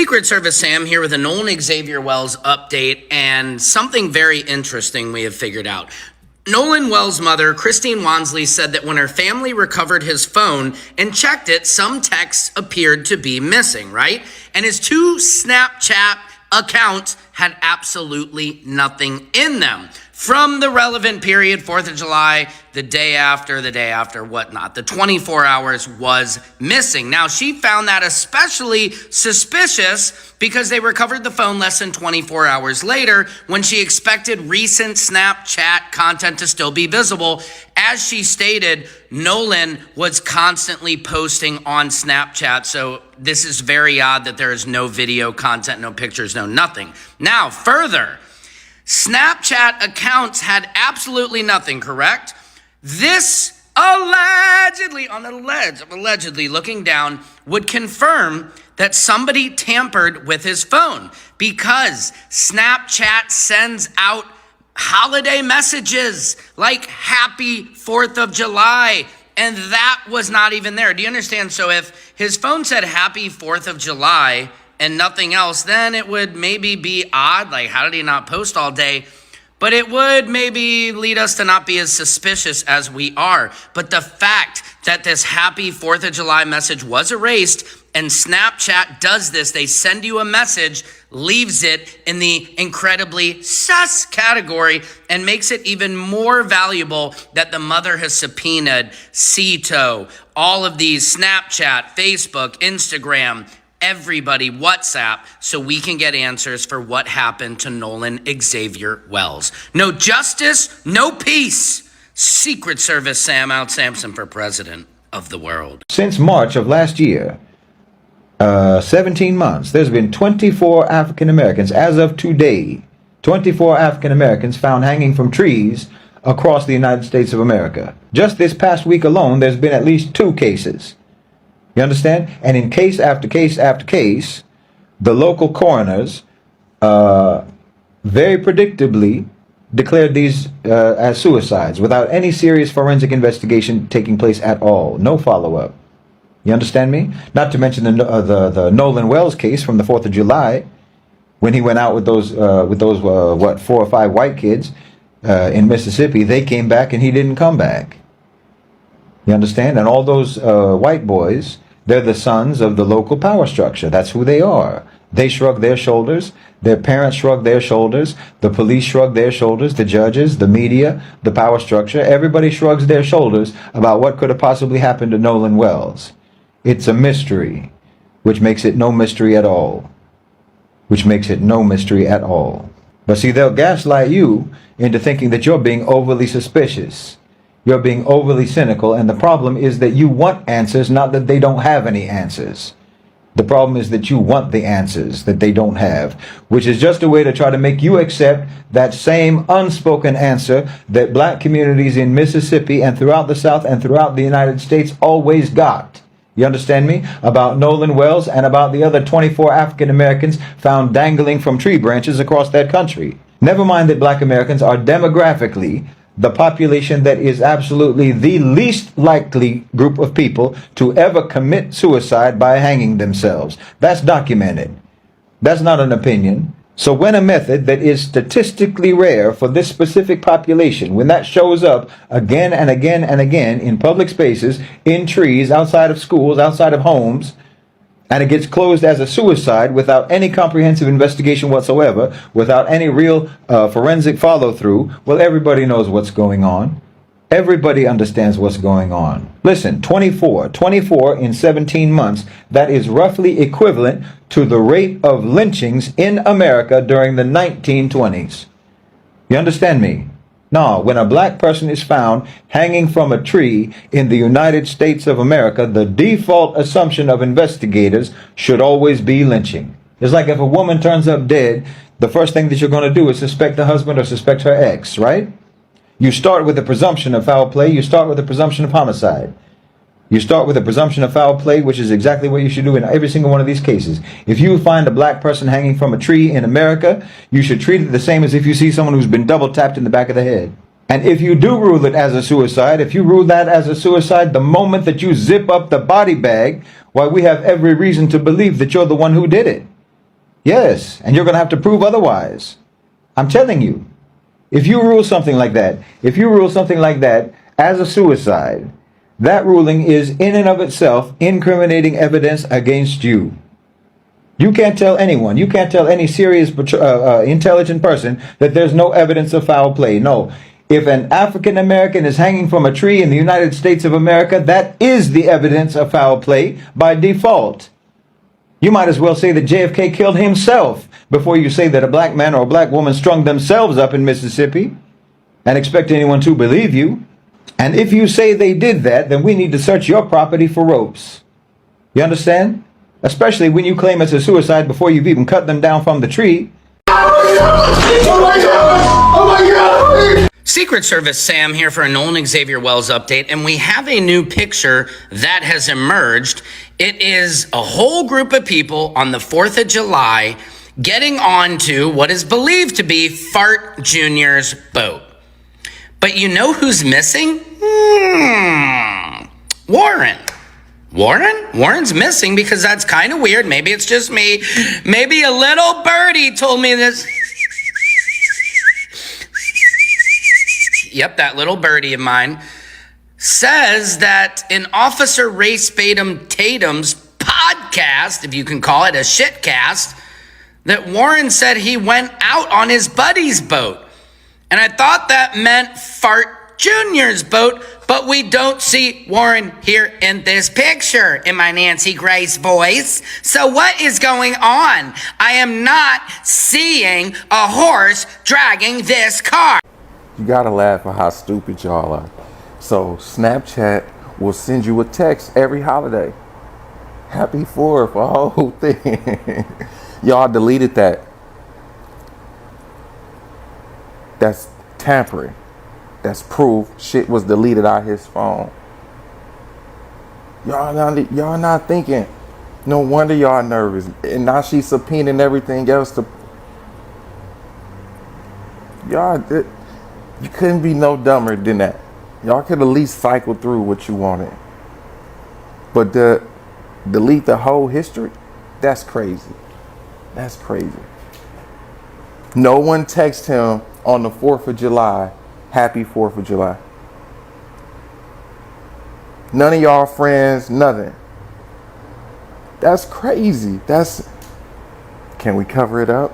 Secret Service Sam here with a Nolan Xavier Wells update and something very interesting we have figured out. Nolan Wells' mother, Christine Wansley, said that when her family recovered his phone and checked it, some texts appeared to be missing, right? And his two Snapchat accounts had absolutely nothing in them. From the relevant period, 4th of July, the day after, whatnot. The 24 hours was missing. Now, she found that especially suspicious because they recovered the phone less than 24 hours later when she expected recent Snapchat content to still be visible. As she stated, Nolan was constantly posting on Snapchat, so this is very odd that there is no video content, no pictures, no nothing. Now, further, Snapchat accounts had absolutely nothing, correct? This allegedly, on the ledge of allegedly looking down, would confirm that somebody tampered with his phone because Snapchat sends out holiday messages like Happy 4th of July, and that was not even there. Do you understand? So if his phone said Happy 4th of July and nothing else, then it would maybe be odd. Like, how did he not post all day? But it would maybe lead us to not be as suspicious as we are. But the fact that this Happy 4th of July message was erased, and Snapchat does this, they send you a message, leaves it in the incredibly sus category, and makes it even more valuable that the mother has subpoenaed CETO, all of these Snapchat, Facebook, Instagram, everybody, WhatsApp, so we can get answers for what happened to Nolan Xavier Wells. No justice, no peace. Secret Service Sam out Sampson for president of the world. Since March of last year, 17 months, there's been 24 African Americans, as of today, 24 African Americans found hanging from trees across the United States of America. Just this past week alone, there's been at least 2 cases. You understand? And in case after case after case, the local coroners very predictably declared these as suicides without any serious forensic investigation taking place at all. No follow-up. You understand me? Not to mention the Nolan Wells case from the 4th of July, when he went out with those 4 or 5 white kids in Mississippi. They came back and he didn't come back. You understand? And all those white boys, they're the sons of the local power structure. That's who they are. They shrug their shoulders. Their parents shrug their shoulders. The police shrug their shoulders. The judges, the media, the power structure. Everybody shrugs their shoulders about what could have possibly happened to Nolan Wells. It's a mystery, which makes it no mystery at all. Which makes it no mystery at all. But see, they'll gaslight you into thinking that you're being overly suspicious. You're being overly cynical, and the problem is that you want answers, not that they don't have any answers. The problem is that you want the answers that they don't have, which is just a way to try to make you accept that same unspoken answer that black communities in Mississippi and throughout the South and throughout the United States always got. You understand me? About Nolan Wells and about the other 24 African Americans found dangling from tree branches across that country. Never mind that black Americans are demographically the population that is absolutely the least likely group of people to ever commit suicide by hanging themselves. That's documented. That's not an opinion. So when a method that is statistically rare for this specific population, when that shows up again and again and again in public spaces, in trees, outside of schools, outside of homes, and it gets closed as a suicide without any comprehensive investigation whatsoever, without any real forensic follow-through, well, everybody knows what's going on. Everybody understands what's going on. Listen, 24 in 17 months, that is roughly equivalent to the rate of lynchings in America during the 1920s. You understand me? No, when a black person is found hanging from a tree in the United States of America, the default assumption of investigators should always be lynching. It's like if a woman turns up dead, the first thing that you're going to do is suspect the husband or suspect her ex, right? You start with the presumption of foul play. You start with the presumption of homicide. You start with a presumption of foul play, which is exactly what you should do in every single one of these cases. If you find a black person hanging from a tree in America, you should treat it the same as if you see someone who's been double tapped in the back of the head. And if you do rule it as a suicide, if you rule that as a suicide, the moment that you zip up the body bag, why, we have every reason to believe that you're the one who did it. Yes, and you're going to have to prove otherwise. I'm telling you, if you rule something like that, as a suicide, that ruling is in and of itself incriminating evidence against you. You can't tell anyone, you can't tell any serious, intelligent person that there's no evidence of foul play. No. If an African American is hanging from a tree in the United States of America, that is the evidence of foul play by default. You might as well say that JFK killed himself before you say that a black man or a black woman strung themselves up in Mississippi and expect anyone to believe you. And if you say they did that, then we need to search your property for ropes. You understand? Especially when you claim it's a suicide before you've even cut them down from the tree. Oh my God! Oh my God! Secret Service Sam here for a Nolan Xavier Wells update, and we have a new picture that has emerged. It is a whole group of people on the 4th of July getting onto what is believed to be Fart Jr.'s boat. But you know who's missing? Warren. Warren's missing because that's kind of weird. Maybe it's just me. Maybe a little birdie told me this. Yep, that little birdie of mine says that in Officer Race Tatum's podcast, if you can call it a shitcast, that Warren said he went out on his buddy's boat. And I thought that meant Fart Jr.'s boat, but we don't see Warren here in this picture in my Nancy Grace voice. So what is going on? I am not seeing a horse dragging this car. You gotta laugh at how stupid y'all are. So Snapchat will send you a text every holiday. Happy 4th, a whole thing. Y'all deleted that. That's tampering. That's proof shit was deleted out his phone. Y'all not thinking. No wonder y'all nervous. And now she's subpoenaing everything else to. You couldn't be no dumber than that. Y'all could at least cycle through what you wanted. But delete the whole history? That's crazy. That's crazy. No one texted him on the 4th of July, happy 4th of July. None of y'all friends, nothing. That's crazy. Can we cover it up?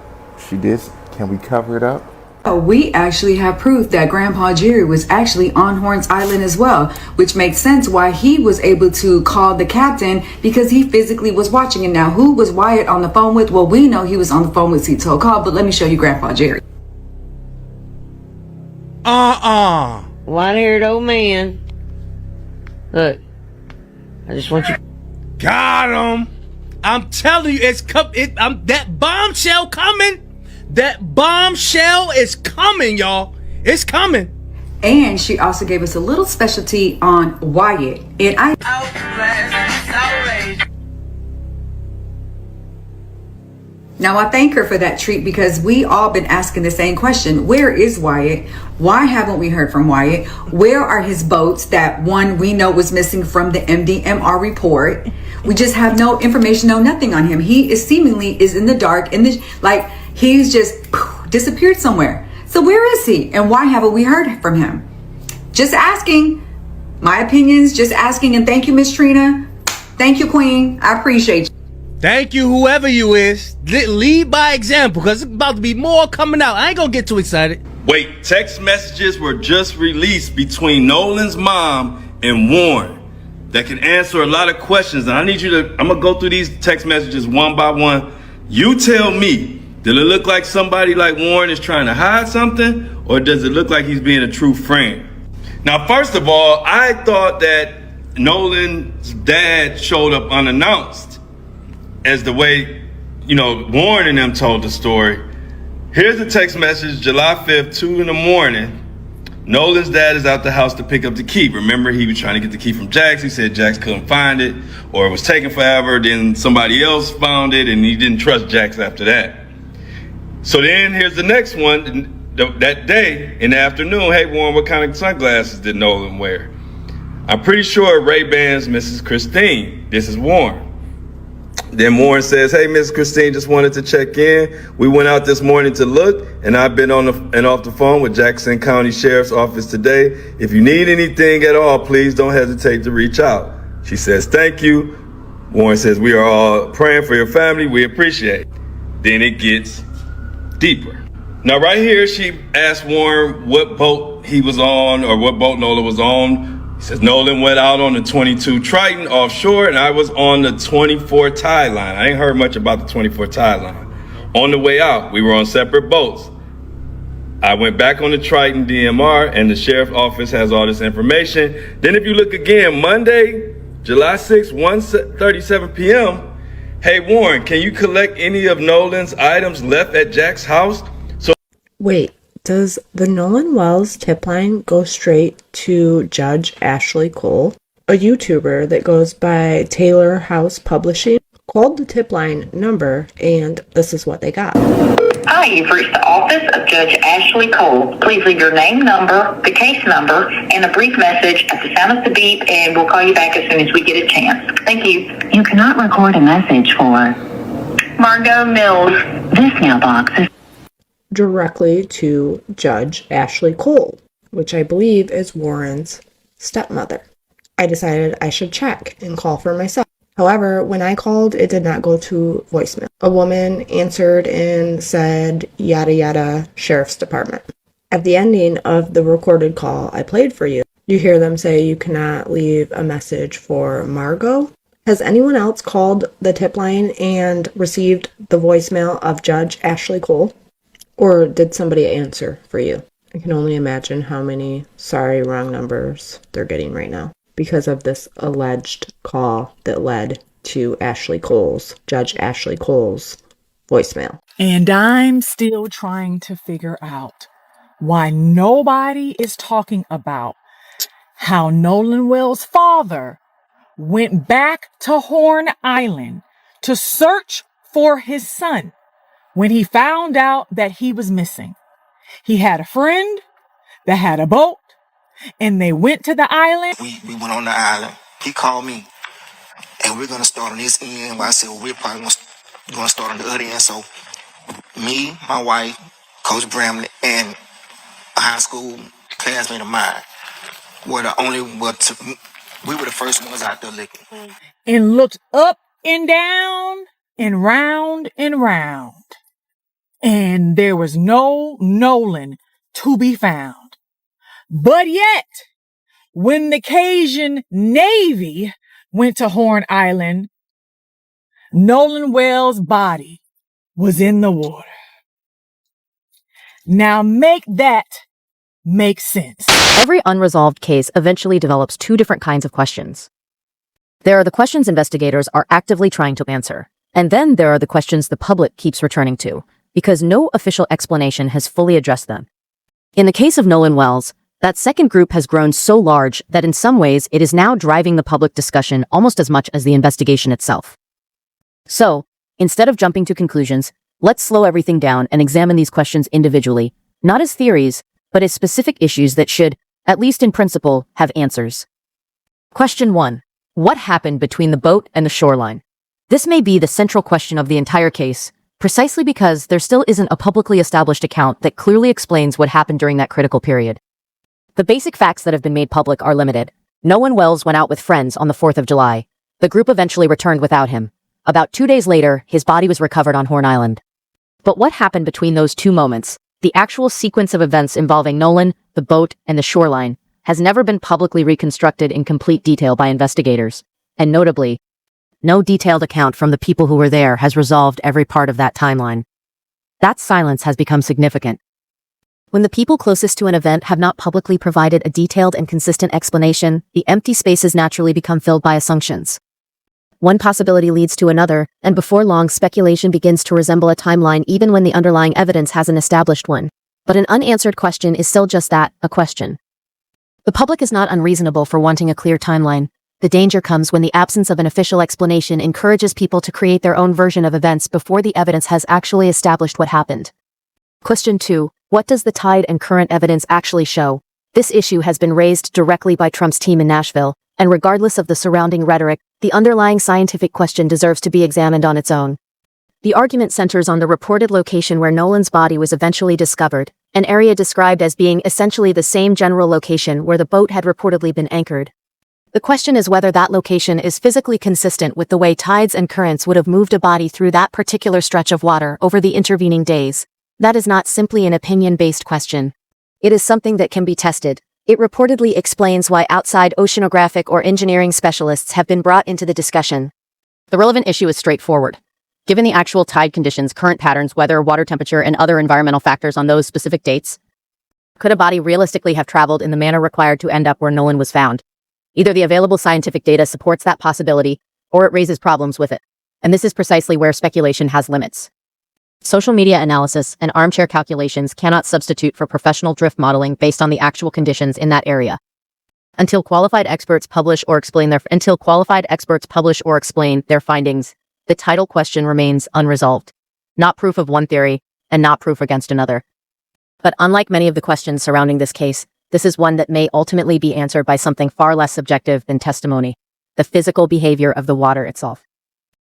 She did. Can we cover it up? We actually have proof that Grandpa Jerry was actually on Horns Island as well, which makes sense why he was able to call the captain, because he physically was watching it. Now, who was Wyatt on the phone with? Well, we know he was on the phone with Cito Call, but let me show you Grandpa Jerry. White-haired old man. Look, I just want you. Got him. I'm telling you, that bombshell coming. That bombshell is coming, y'all. It's coming. And she also gave us a little specialty on Wyatt. And Now, I thank her for that treat, because we all been asking the same question. Where is Wyatt? Why haven't we heard from Wyatt? Where are his boats that one we know was missing from the MDMR report? We just have no information, no nothing on him. He is seemingly in the dark, he's just disappeared somewhere. So where is he? And why haven't we heard from him? Just asking. My opinions, just asking. And thank you, Miss Trina. Thank you, Queen. I appreciate you. Thank you, whoever you is. Lead by example, because it's about to be more coming out. I ain't gonna get too excited. Wait, text messages were just released between Nolan's mom and Warren that can answer a lot of questions. And I need you to, I'm gonna go through these text messages one by one. You tell me, does it look like somebody like Warren is trying to hide something, or does it look like he's being a true friend? Now, first of all, I thought that Nolan's dad showed up unannounced, as the way, Warren and them told the story. Here's a text message, July 5th, 2 in the morning. Nolan's dad is out the house to pick up the key. Remember, he was trying to get the key from Jax. He said Jax couldn't find it, or it was taking forever. Then somebody else found it, and he didn't trust Jax after that. So then here's the next one. That day in the afternoon, hey, Warren, what kind of sunglasses did Nolan wear? I'm pretty sure Ray-Bans, Mrs. Christine. This is Warren. Then Warren says, hey, Miss Christine, just wanted to check in. We went out this morning to look, and I've been on and off the phone with Jackson County Sheriff's Office today. If you need anything at all, please don't hesitate to reach out. She says, thank you. Warren says, we are all praying for your family. We appreciate it. Then it gets deeper. Now, right here, she asked Warren what boat he was on or what boat Nolan was on. He says, Nolan went out on the 22 Triton offshore, and I was on the 24 tie line. I ain't heard much about the 24 tie line. On the way out, we were on separate boats. I went back on the Triton DMR, and the sheriff's office has all this information. Then if you look again, Monday, July 6th, 1:37 p.m., hey, Warren, can you collect any of Nolan's items left at Jack's house? Wait, does the Nolan Wells tip line go straight to Judge Ashley Cole? A YouTuber that goes by Taylor House Publishing called the tip line number, and this is what they got. Hi, you've reached the office of Judge Ashley Cole. Please leave your name, number, the case number, and a brief message at the sound of the beep, and we'll call you back as soon as we get a chance. Thank you. You cannot record a message for Margot Mills. this mailbox is Directly to Judge Ashley Cole, which I believe is Warren's stepmother. I decided I should check and call for myself. However, when I called, it did not go to voicemail. A woman answered and said, yada yada, Sheriff's Department. At the ending of the recorded call I played for you, you hear them say you cannot leave a message for Margot. Has anyone else called the tip line and received the voicemail of Judge Ashley Cole? Or did somebody answer for you? I can only imagine how many sorry wrong numbers they're getting right now because of this alleged call that led to Judge Ashley Cole's voicemail. And I'm still trying to figure out why nobody is talking about how Nolan Wells' father went back to Horn Island to search for his son when he found out that he was missing. He had a friend that had a boat, and they went to the island. We went on the island. He called me, and we're going to start on this end. Well, I said, well, we're probably going to start on the other end. So me, my wife, Coach Bramley, and a high school classmate of mine were the only, we were the first ones out there looking. And looked up and down and round and round. And there was no Nolan to be found. But yet, when the Cajun Navy went to Horn Island, Nolan Wells' body was in the water. Now make that make sense. Every unresolved case eventually develops two different kinds of questions. There are the questions investigators are actively trying to answer, and then there are the questions the public keeps returning to, because no official explanation has fully addressed them. In the case of Nolan Wells, that second group has grown so large that in some ways it is now driving the public discussion almost as much as the investigation itself. So, instead of jumping to conclusions, let's slow everything down and examine these questions individually, not as theories, but as specific issues that should, at least in principle, have answers. Question 1. What happened between the boat and the shoreline? This may be the central question of the entire case, precisely because there still isn't a publicly established account that clearly explains what happened during that critical period. The basic facts that have been made public are limited. Nolan Wells went out with friends on the 4th of July. The group eventually returned without him. About 2 days later, his body was recovered on Horn Island. But what happened between those two moments, the actual sequence of events involving Nolan, the boat, and the shoreline, has never been publicly reconstructed in complete detail by investigators. And notably, no detailed account from the people who were there has resolved every part of that timeline. That silence has become significant. When the people closest to an event have not publicly provided a detailed and consistent explanation, the empty spaces naturally become filled by assumptions. One possibility leads to another, and before long speculation begins to resemble a timeline even when the underlying evidence has an established one. But an unanswered question is still just that, a question. The public is not unreasonable for wanting a clear timeline. The danger comes when the absence of an official explanation encourages people to create their own version of events before the evidence has actually established what happened. Question 2. What does the tide and current evidence actually show? This issue has been raised directly by Trump's team in Nashville, And regardless of the surrounding rhetoric, the underlying scientific question deserves to be examined on its own. The argument centers on the reported location where Nolan's body was eventually discovered, an area described as being essentially the same general location where the boat had reportedly been anchored. The question is whether that location is physically consistent with the way tides and currents would have moved a body through that particular stretch of water over the intervening days. That is not simply an opinion-based question. It is something that can be tested. It reportedly explains why outside oceanographic or engineering specialists have been brought into the discussion. The relevant issue is straightforward. Given the actual tide conditions, current patterns, weather, water temperature, and other environmental factors on those specific dates, could a body realistically have traveled in the manner required to end up where Nolan was found? Either the available scientific data supports that possibility, or it raises problems with it. And this is precisely where speculation has limits. Social media analysis and armchair calculations cannot substitute for professional drift modeling based on the actual conditions in that area. Until qualified experts publish or explain their findings, the title question remains unresolved. Not proof of one theory, and not proof against another. But unlike many of the questions surrounding this case, this is one that may ultimately be answered by something far less subjective than testimony: the physical behavior of the water itself.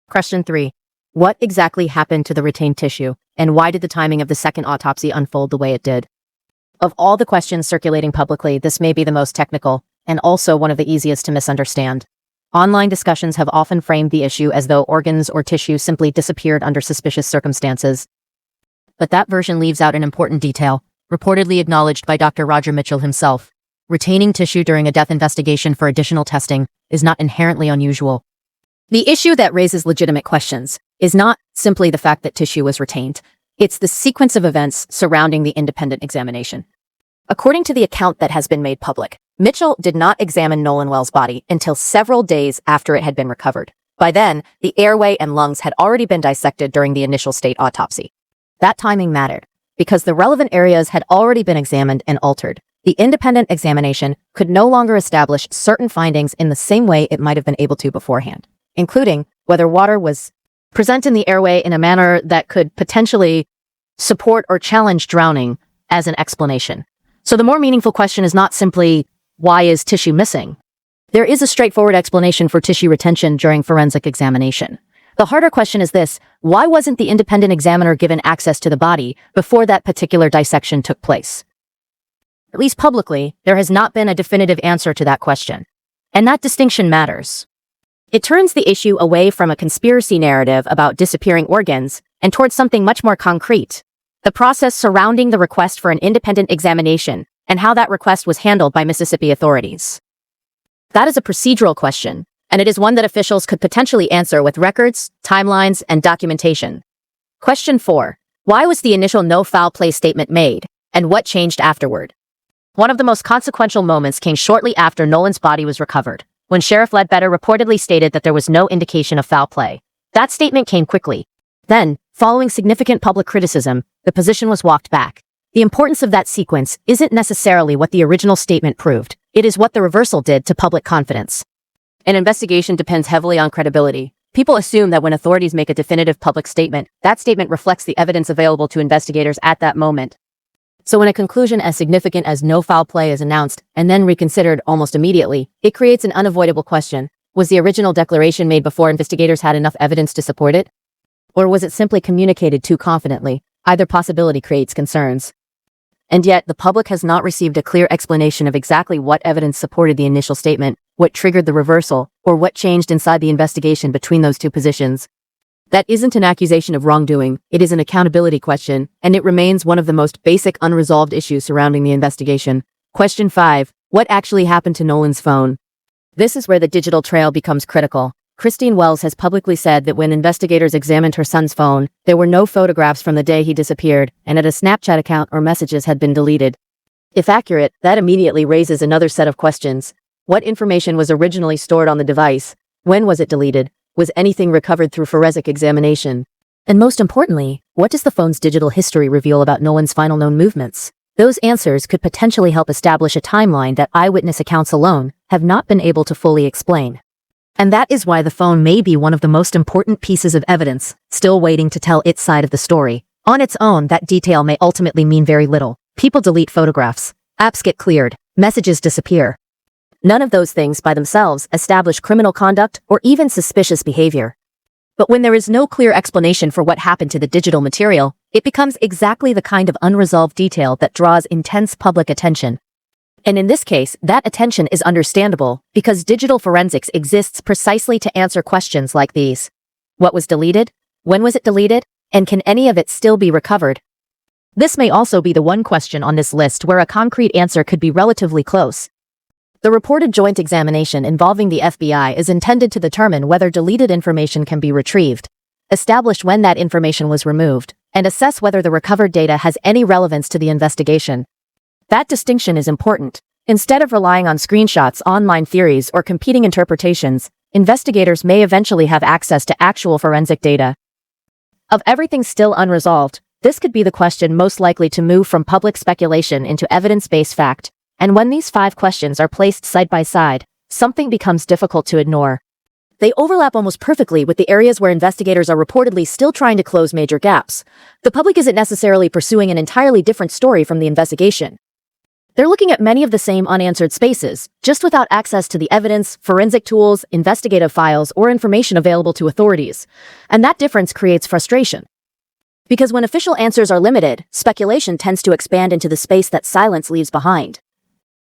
Question 3. What exactly happened to the retained tissue, and why did the timing of the second autopsy unfold the way it did? Of all the questions circulating publicly, this may be the most technical, and also one of the easiest to misunderstand. Online discussions have often framed the issue as though organs or tissue simply disappeared under suspicious circumstances. But that version leaves out an important detail, reportedly acknowledged by Dr. Roger Mitchell himself. Retaining tissue during a death investigation for additional testing is not inherently unusual. The issue that raises legitimate questions is not simply the fact that tissue was retained. It's the sequence of events surrounding the independent examination. According to the account that has been made public, Mitchell did not examine Nolan Wells' body until several days after it had been recovered. By then, the airway and lungs had already been dissected during the initial state autopsy. That timing mattered, because the relevant areas had already been examined and altered. The independent examination could no longer establish certain findings in the same way it might have been able to beforehand, including whether water was present in the airway in a manner that could potentially support or challenge drowning as an explanation. So the more meaningful question is not simply, why is tissue missing? There is a straightforward explanation for tissue retention during forensic examination. The harder question is this: why wasn't the independent examiner given access to the body before that particular dissection took place? At least publicly, there has not been a definitive answer to that question. And that distinction matters. It turns the issue away from a conspiracy narrative about disappearing organs and towards something much more concrete: the process surrounding the request for an independent examination and how that request was handled by Mississippi authorities. That is a procedural question, and it is one that officials could potentially answer with records, timelines, and documentation. Question 4. Why was the initial no foul play statement made, and what changed afterward? One of the most consequential moments came shortly after Nolan's body was recovered, when Sheriff Ledbetter reportedly stated that there was no indication of foul play. That statement came quickly. Then, following significant public criticism, the position was walked back. The importance of that sequence isn't necessarily what the original statement proved. It is what the reversal did to public confidence. An investigation depends heavily on credibility. People assume that when authorities make a definitive public statement, that statement reflects the evidence available to investigators at that moment. So when a conclusion as significant as no foul play is announced and then reconsidered almost immediately, it creates an unavoidable question. Was the original declaration made before investigators had enough evidence to support it? Or was it simply communicated too confidently? Either possibility creates concerns. And yet, the public has not received a clear explanation of exactly what evidence supported the initial statement, what triggered the reversal, or what changed inside the investigation between those two positions. That isn't an accusation of wrongdoing, it is an accountability question, and it remains one of the most basic unresolved issues surrounding the investigation. Question 5. What actually happened to Nolan's phone? This is where the digital trail becomes critical. Christine Wells has publicly said that when investigators examined her son's phone, there were no photographs from the day he disappeared, and that a Snapchat account or messages had been deleted. If accurate, that immediately raises another set of questions. What information was originally stored on the device? When was it deleted? Was anything recovered through forensic examination? And most importantly, what does the phone's digital history reveal about Nolan's final known movements? Those answers could potentially help establish a timeline that eyewitness accounts alone have not been able to fully explain. And that is why the phone may be one of the most important pieces of evidence, still waiting to tell its side of the story. On its own, that detail may ultimately mean very little. People delete photographs. Apps get cleared. Messages disappear. None of those things by themselves establish criminal conduct or even suspicious behavior. But when there is no clear explanation for what happened to the digital material, it becomes exactly the kind of unresolved detail that draws intense public attention. And in this case, that attention is understandable because digital forensics exists precisely to answer questions like these. What was deleted? When was it deleted? And can any of it still be recovered? This may also be the one question on this list where a concrete answer could be relatively close. The reported joint examination involving the FBI is intended to determine whether deleted information can be retrieved, establish when that information was removed, and assess whether the recovered data has any relevance to the investigation. That distinction is important. Instead of relying on screenshots, online theories, or competing interpretations, investigators may eventually have access to actual forensic data. Of everything still unresolved, this could be the question most likely to move from public speculation into evidence-based fact. And when these 5 questions are placed side by side, something becomes difficult to ignore. They overlap almost perfectly with the areas where investigators are reportedly still trying to close major gaps. The public isn't necessarily pursuing an entirely different story from the investigation. They're looking at many of the same unanswered spaces, just without access to the evidence, forensic tools, investigative files, or information available to authorities. And that difference creates frustration. Because when official answers are limited, speculation tends to expand into the space that silence leaves behind.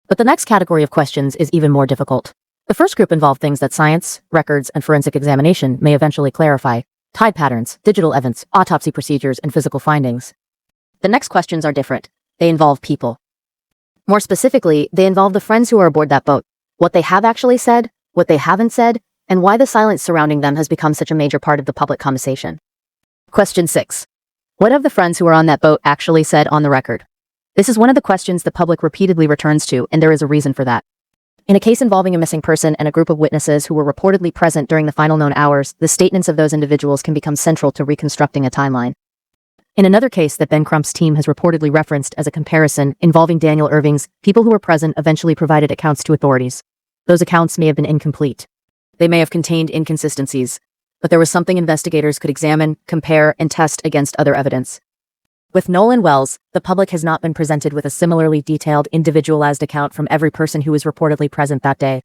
But the next category of questions is even more difficult. The first group involved things that science, records, and forensic examination may eventually clarify: tide patterns, digital evidence, autopsy procedures, and physical findings. The next questions are different. They involve people. More specifically, they involve the friends who are aboard that boat, what they have actually said, what they haven't said, and why the silence surrounding them has become such a major part of the public conversation. Question 6. What have the friends who are on that boat actually said on the record? This is one of the questions the public repeatedly returns to, and there is a reason for that. In a case involving a missing person and a group of witnesses who were reportedly present during the final known hours, the statements of those individuals can become central to reconstructing a timeline. In another case that Ben Crump's team has reportedly referenced as a comparison involving Daniel Irving's, people who were present eventually provided accounts to authorities. Those accounts may have been incomplete. They may have contained inconsistencies, but there was something investigators could examine, compare, and test against other evidence. With Nolan Wells, the public has not been presented with a similarly detailed, individualized account from every person who was reportedly present that day.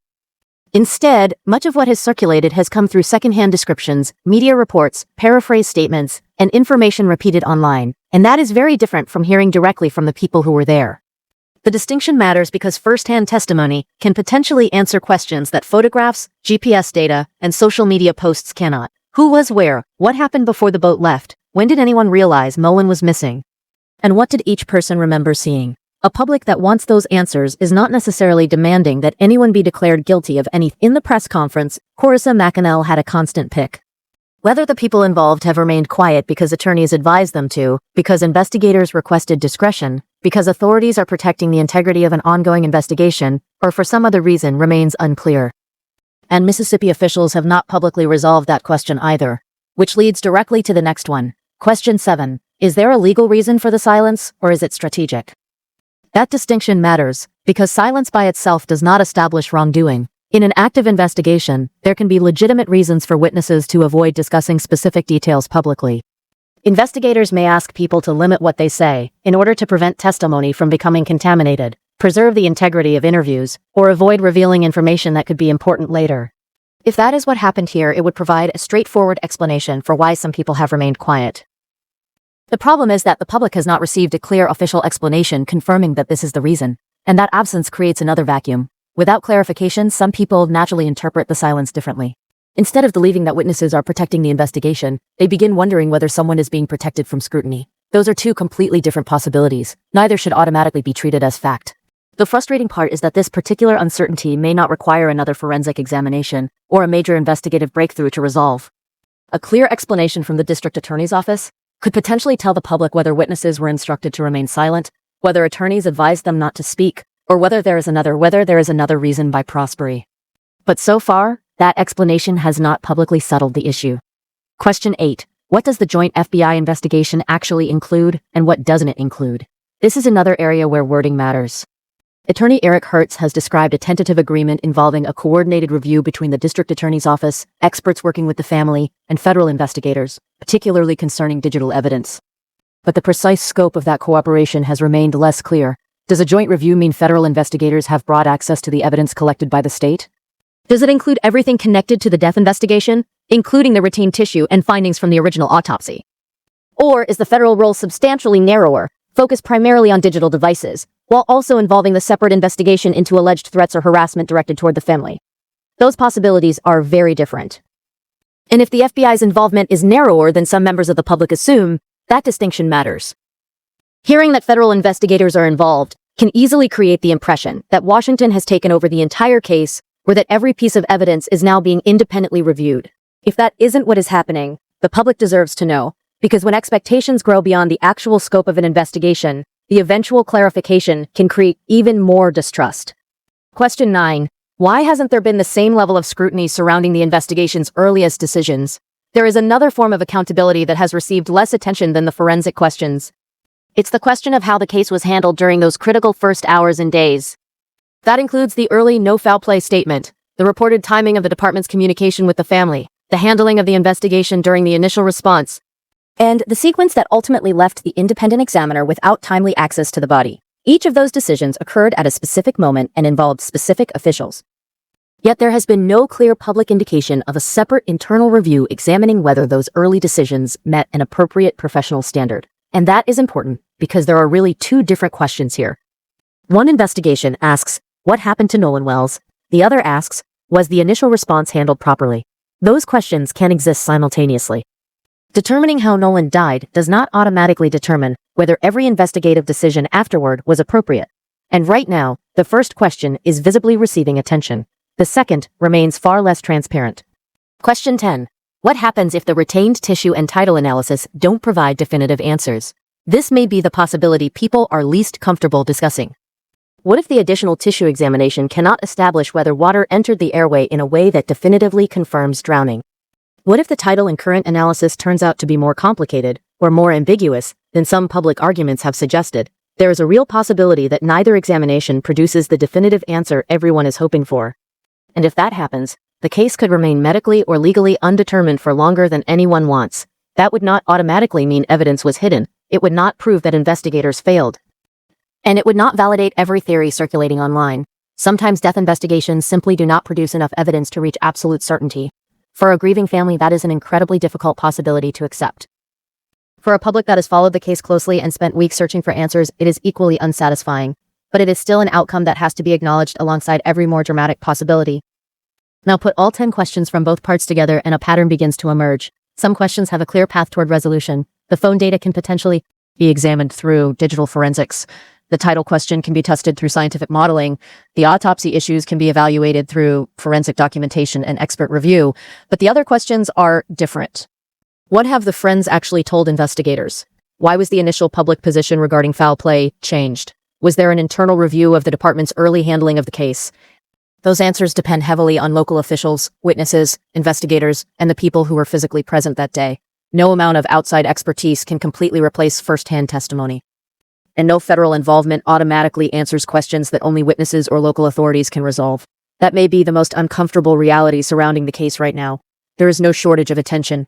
Instead, much of what has circulated has come through secondhand descriptions, media reports, paraphrased statements, and information repeated online, and that is very different from hearing directly from the people who were there. The distinction matters because first-hand testimony can potentially answer questions that photographs, GPS data, and social media posts cannot. Who was where? What happened before the boat left? When did anyone realize Nolan was missing? And what did each person remember seeing? A public that wants those answers is not necessarily demanding that anyone be declared guilty of anything. In the press conference, Carissa McAnell had a constant pick. Whether the people involved have remained quiet because attorneys advised them to, because investigators requested discretion, because authorities are protecting the integrity of an ongoing investigation, or for some other reason remains unclear. And Mississippi officials have not publicly resolved that question either. Which leads directly to the next one. Question 7. Is there a legal reason for the silence, or is it strategic? That distinction matters, because silence by itself does not establish wrongdoing. In an active investigation, there can be legitimate reasons for witnesses to avoid discussing specific details publicly. Investigators may ask people to limit what they say, in order to prevent testimony from becoming contaminated, preserve the integrity of interviews, or avoid revealing information that could be important later. If that is what happened here, it would provide a straightforward explanation for why some people have remained quiet. The problem is that the public has not received a clear official explanation confirming that this is the reason, and that absence creates another vacuum. Without clarification, some people naturally interpret the silence differently. Instead of believing that witnesses are protecting the investigation, they begin wondering whether someone is being protected from scrutiny. Those are two completely different possibilities. Neither should automatically be treated as fact. The frustrating part is that this particular uncertainty may not require another forensic examination or a major investigative breakthrough to resolve. A clear explanation from the district attorney's office could potentially tell the public whether witnesses were instructed to remain silent, whether attorneys advised them not to speak, or whether there is another reason by Prosperi. But so far, that explanation has not publicly settled the issue. Question 8. What does the joint FBI investigation actually include, and what doesn't it include? This is another area where wording matters. Attorney Eric Hertz has described a tentative agreement involving a coordinated review between the district attorney's office, experts working with the family, and federal investigators, particularly concerning digital evidence. But the precise scope of that cooperation has remained less clear. Does a joint review mean federal investigators have broad access to the evidence collected by the state? Does it include everything connected to the death investigation, including the retained tissue and findings from the original autopsy? Or is the federal role substantially narrower, focused primarily on digital devices, while also involving the separate investigation into alleged threats or harassment directed toward the family? Those possibilities are very different. And if the FBI's involvement is narrower than some members of the public assume, that distinction matters. Hearing that federal investigators are involved can easily create the impression that Washington has taken over the entire case, or that every piece of evidence is now being independently reviewed. If that isn't what is happening, the public deserves to know, because when expectations grow beyond the actual scope of an investigation, the eventual clarification can create even more distrust. Question 9. Why hasn't there been the same level of scrutiny surrounding the investigation's earliest decisions? There is another form of accountability that has received less attention than the forensic questions. It's the question of how the case was handled during those critical first hours and days. That includes the early no foul play statement, the reported timing of the department's communication with the family, the handling of the investigation during the initial response, and the sequence that ultimately left the independent examiner without timely access to the body. Each of those decisions occurred at a specific moment and involved specific officials. Yet there has been no clear public indication of a separate internal review examining whether those early decisions met an appropriate professional standard. And that is important because there are really two different questions here. One investigation asks, what happened to Nolan Wells? The other asks, was the initial response handled properly? Those questions can exist simultaneously. Determining how Nolan died does not automatically determine whether every investigative decision afterward was appropriate. And right now, the first question is visibly receiving attention. The second remains far less transparent. Question 10. What happens if the retained tissue and title analysis don't provide definitive answers? This may be the possibility people are least comfortable discussing. What if the additional tissue examination cannot establish whether water entered the airway in a way that definitively confirms drowning? What if the title and current analysis turns out to be more complicated, or more ambiguous, than some public arguments have suggested? There is a real possibility that neither examination produces the definitive answer everyone is hoping for. And if that happens, the case could remain medically or legally undetermined for longer than anyone wants. That would not automatically mean evidence was hidden. It would not prove that investigators failed. And it would not validate every theory circulating online. Sometimes death investigations simply do not produce enough evidence to reach absolute certainty. For a grieving family, that is an incredibly difficult possibility to accept. For a public that has followed the case closely and spent weeks searching for answers, it is equally unsatisfying. But it is still an outcome that has to be acknowledged alongside every more dramatic possibility. Now put all 10 questions from both parts together and a pattern begins to emerge. Some questions have a clear path toward resolution. The phone data can potentially be examined through digital forensics. The title question can be tested through scientific modeling. The autopsy issues can be evaluated through forensic documentation and expert review. But the other questions are different. What have the friends actually told investigators? Why was the initial public position regarding foul play changed? Was there an internal review of the department's early handling of the case? Those answers depend heavily on local officials, witnesses, investigators, and the people who were physically present that day. No amount of outside expertise can completely replace first-hand testimony. And no federal involvement automatically answers questions that only witnesses or local authorities can resolve. That may be the most uncomfortable reality surrounding the case right now. There is no shortage of attention.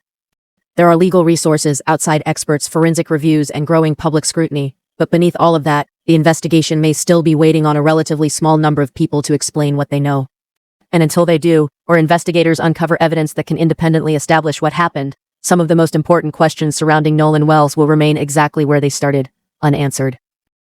There are legal resources, outside experts, forensic reviews, and growing public scrutiny. But beneath all of that, the investigation may still be waiting on a relatively small number of people to explain what they know. And until they do, or investigators uncover evidence that can independently establish what happened, some of the most important questions surrounding Nolan Wells will remain exactly where they started, unanswered.